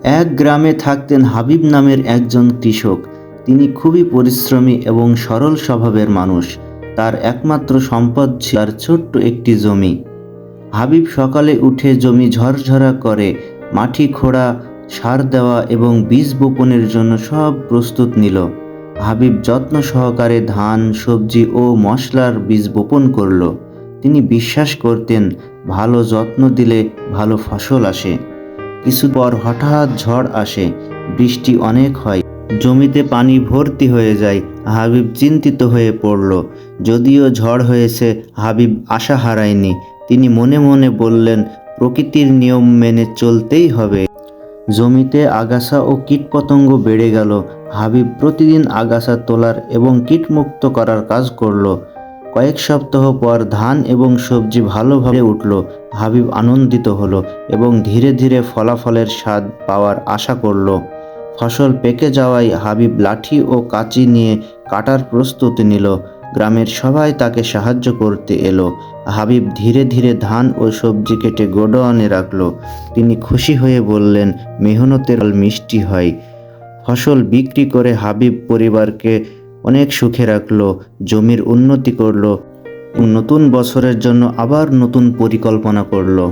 এক গ্রামে থাকতেন হাবিব নামের একজন কৃষক। তিনি খুবই পরিশ্রমী এবং সরল স্বভাবের মানুষ। তার একমাত্র সম্পদ ছিল তার ছোট্ট একটি জমি। হাবিব সকালে উঠে জমি ঝরঝরা করে মাটি খোঁড়া, সার দেওয়া এবং বীজ বপনের জন্য সব প্রস্তুত নিল। হাবিব যত্ন সহকারে ধান, সবজি ও মশলার বীজ বপন করল। তিনি বিশ্বাস করতেন, ভালো যত্ন দিলে ভালো ফসল আসে। কিছু পর হঠাৎ ঝড় আসে, বৃষ্টি অনেক হয়, জমিতে পানি ভর্তি হয়ে যায়। হাবিব চিন্তিত হয়ে পড়ল। যদিও ঝড় হয়েছে, হাবিব আশা হারায়নি। তিনি মনে মনে বললেন, প্রকৃতির নিয়ম মেনে চলতেই হবে। জমিতে আগাছা ও কীটপতঙ্গ বেড়ে গেল। হাবিব প্রতিদিন আগাছা তোলার এবং কীটমুক্ত করার কাজ করল। কয়েক সপ্তাহ পর ধান এবং সবজি ভালোভাবে উঠল। হাবিব আনন্দিত হলো এবং ধীরে ধীরে ফলাফলের স্বাদ পাওয়ার আশা করল। ফসল পেকে যাওয়ায় হাবিব লাঠি ও কাঁচি নিয়ে কাটার প্রস্তুতি নিল। গ্রামের সবাই তাকে সাহায্য করতে এলো। হাবিব ধীরে ধীরে ধান ও সবজি কেটে গোডাউনে রাখল। তিনি খুশি হয়ে বললেন, মেহনতের ফল মিষ্টি হয়। ফসল বিক্রি করে হাবিব পরিবারকে অনেক সুখে রাখল, জমির উন্নতি করল এবং নতুন বছরের জন্য আবার নতুন পরিকল্পনা করল।